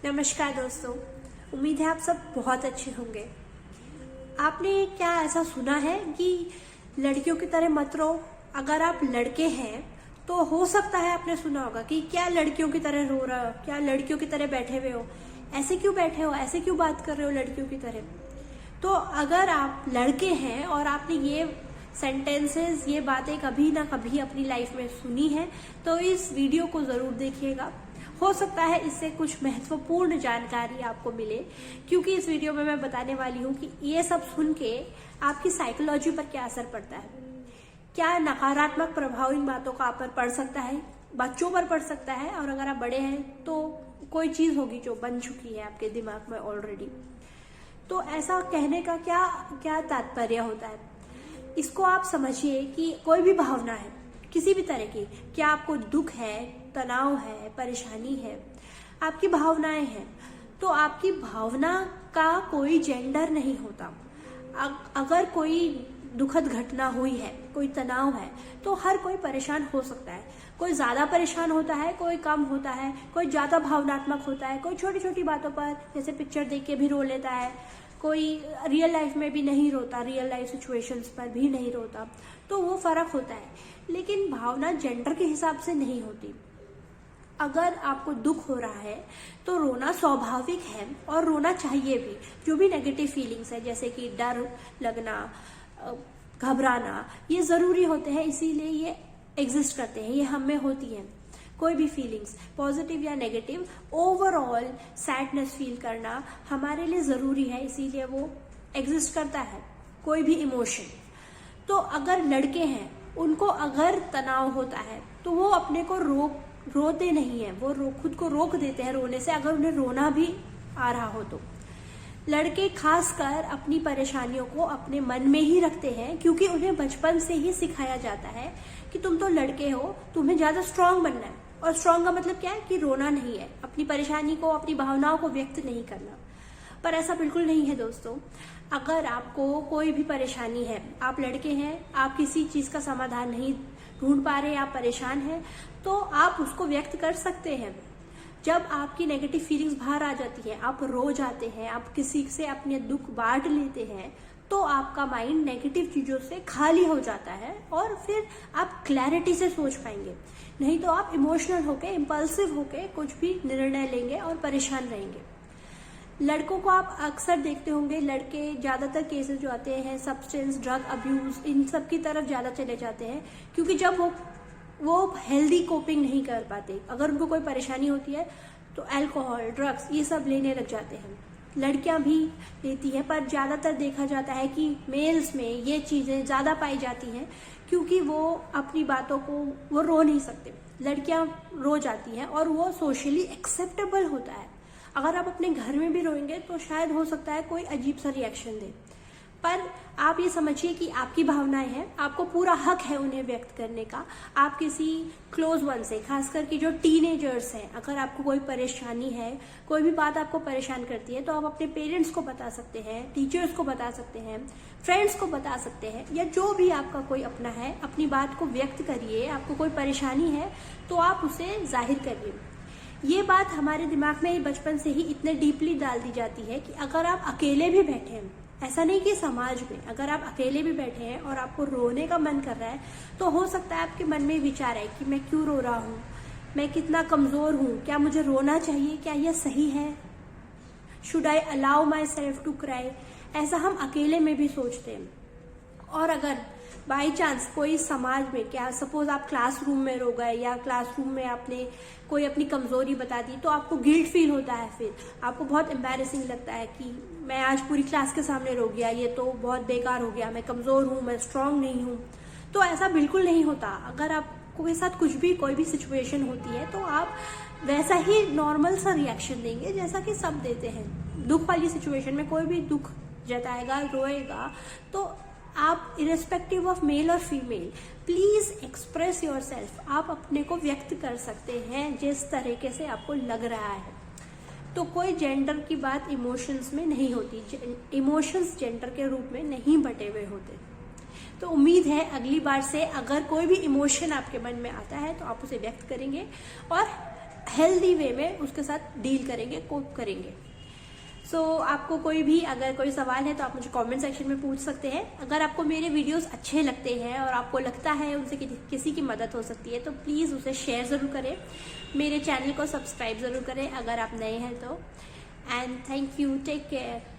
नमस्कार दोस्तों, उम्मीद है आप सब बहुत अच्छे होंगे। आपने क्या ऐसा सुना है कि लड़कियों की तरह मत रहो? अगर आप लड़के हैं तो हो सकता है आपने सुना होगा कि क्या लड़कियों की तरह रो रहे हो, क्या लड़कियों की तरह बैठे हुए हो, ऐसे क्यों बैठे हो, ऐसे क्यों बात कर रहे हो लड़कियों की तरह। तो अगर आप लड़के हैं और आपने ये सेंटेंसेस, ये बातें कभी ना कभी अपनी लाइफ में सुनी है तो इस वीडियो को जरूर देखिएगा। हो सकता है इससे कुछ महत्वपूर्ण जानकारी आपको मिले, क्योंकि इस वीडियो में मैं बताने वाली हूँ कि ये सब सुन के आपकी साइकोलॉजी पर क्या असर पड़ता है, क्या नकारात्मक प्रभाव इन बातों का आप पर पड़ सकता है, बच्चों पर पड़ सकता है, और अगर आप बड़े हैं तो कोई चीज होगी जो बन चुकी है आपके दिमाग में ऑलरेडी। तो ऐसा कहने का क्या क्या तात्पर्य होता है, इसको आप समझिए कि कोई भी भावना है किसी भी तरह की, क्या आपको दुख है, तनाव है, परेशानी है, आपकी भावनाएं हैं, तो आपकी भावना का कोई जेंडर नहीं होता। अगर कोई दुखद घटना हुई है, कोई तनाव है, तो हर कोई परेशान हो सकता है। कोई ज्यादा परेशान होता है, कोई कम होता है, कोई ज्यादा भावनात्मक होता है, कोई छोटी छोटी बातों पर जैसे पिक्चर देख के भी रो लेता है, कोई रियल लाइफ में भी नहीं रोता, रियल लाइफ सिचुएशंस पर भी नहीं रोता। तो वो फर्क होता है, लेकिन भावना जेंडर के हिसाब से नहीं होती। अगर आपको दुख हो रहा है तो रोना स्वाभाविक है और रोना चाहिए भी। जो भी नेगेटिव फीलिंग्स है जैसे कि डर लगना, घबराना, ये जरूरी होते हैं, इसीलिए ये एग्जिस्ट करते हैं, ये हम में होती हैं। कोई भी फीलिंग्स पॉजिटिव या नेगेटिव, ओवरऑल सैडनेस फील करना हमारे लिए जरूरी है, इसीलिए वो एग्जिस्ट करता है, कोई भी इमोशन। तो अगर लड़के हैं, उनको अगर तनाव होता है तो वो अपने को रोते नहीं है, वो खुद को रोक देते हैं रोने से, अगर उन्हें रोना भी आ रहा हो तो। लड़के खासकर अपनी परेशानियों को अपने मन में ही रखते हैं, क्योंकि उन्हें बचपन से ही सिखाया जाता है कि तुम तो लड़के हो, तुम्हें ज्यादा स्ट्रांग बनना है। और स्ट्रांग का मतलब क्या है कि रोना नहीं है, अपनी परेशानी को, अपनी भावनाओं को व्यक्त नहीं करना। पर ऐसा बिल्कुल नहीं है दोस्तों। अगर आपको कोई भी परेशानी है, आप लड़के हैं, आप किसी चीज का समाधान नहीं ढूंढ पा रहे, आप परेशान हैं, तो आप उसको व्यक्त कर सकते हैं। जब आपकी नेगेटिव फीलिंग्स बाहर आ जाती है, आप रो जाते हैं, आप किसी से अपने दुख बांट लेते हैं, तो आपका माइंड नेगेटिव चीजों से खाली हो जाता है और फिर आप क्लैरिटी से सोच पाएंगे। नहीं तो आप इमोशनल होके, इम्पल्सिव होके कुछ भी निर्णय लेंगे और परेशान रहेंगे। लड़कों को आप अक्सर देखते होंगे, लड़के ज्यादातर केसेस जो आते हैं सब्सटेंस, ड्रग अब्यूज, इन सब की तरफ ज्यादा चले जाते हैं, क्योंकि जब वो हेल्दी कोपिंग नहीं कर पाते, अगर उनको कोई परेशानी होती है तो अल्कोहल, ड्रग्स, ये सब लेने लग जाते हैं। लड़कियां भी लेती हैं, पर ज्यादातर देखा जाता है कि मेल्स में ये चीजें ज्यादा पाई जाती हैं, क्योंकि वो अपनी बातों को वो रो नहीं सकते। लड़कियां रो जाती हैं और वो सोशली एक्सेप्टेबल होता है। अगर आप अपने घर में भी रोएंगे तो शायद हो सकता है कोई अजीब सा रिएक्शन दे, पर आप ये समझिए कि आपकी भावनाएं हैं, आपको पूरा हक है उन्हें व्यक्त करने का। आप किसी क्लोज वन से, खासकर कि जो टीनेजर्स हैं, अगर आपको कोई परेशानी है, कोई भी बात आपको परेशान करती है, तो आप अपने पेरेंट्स को बता सकते हैं, टीचर्स को बता सकते हैं, फ्रेंड्स को बता सकते हैं, या जो भी आपका कोई अपना है, अपनी बात को व्यक्त करिए। आपको कोई परेशानी है तो आप उसे जाहिर करिए। ये बात हमारे दिमाग में बचपन से ही इतने डीपली डाल दी जाती है कि अगर आप अकेले भी बैठे हैं, ऐसा नहीं कि समाज में, अगर आप अकेले भी बैठे हैं और आपको रोने का मन कर रहा है, तो हो सकता है आपके मन में विचार है कि मैं क्यों रो रहा हूँ, मैं कितना कमजोर हूँ, क्या मुझे रोना चाहिए, क्या यह सही है, should I allow myself to cry. ऐसा हम अकेले में भी सोचते हैं। और अगर बाई चांस कोई समाज में, क्या सपोज आप क्लासरूम में रो गए या क्लासरूम में आपने कोई अपनी कमजोरी बता दी, तो आपको गिल्ट फील होता है, फिर आपको बहुत एम्बैरेसिंग लगता है कि मैं आज पूरी क्लास के सामने रो गया, ये तो बहुत बेकार हो गया, मैं कमजोर हूँ, मैं स्ट्रांग नहीं हूँ। तो ऐसा बिल्कुल नहीं होता। अगर आपके साथ कुछ भी, कोई भी सिचुएशन होती है, तो आप वैसा ही नॉर्मल सा रिएक्शन देंगे जैसा कि सब देते हैं। दुख वाली सिचुएशन में कोई भी दुख जताएगा, रोएगा, तो आप इरेस्पेक्टिव ऑफ मेल और female, please express your self. आप अपने को व्यक्त कर सकते हैं जिस तरीके से आपको लग रहा है। तो कोई जेंडर की बात इमोशंस में नहीं होती, इमोशंस जेंडर के रूप में नहीं बटे हुए होते। तो उम्मीद है अगली बार से अगर कोई भी इमोशन आपके मन में आता है तो आप उसे व्यक्त करेंगे और हेल्दी वे में उसके साथ डील करेंगे, कोप करेंगे। आपको कोई भी अगर कोई सवाल है तो आप मुझे कमेंट सेक्शन में पूछ सकते हैं। अगर आपको मेरे वीडियोस अच्छे लगते हैं और आपको लगता है उनसे किसी की मदद हो सकती है तो प्लीज़ उसे शेयर ज़रूर करें, मेरे चैनल को सब्सक्राइब ज़रूर करें अगर आप नए हैं तो। And thank you, take care.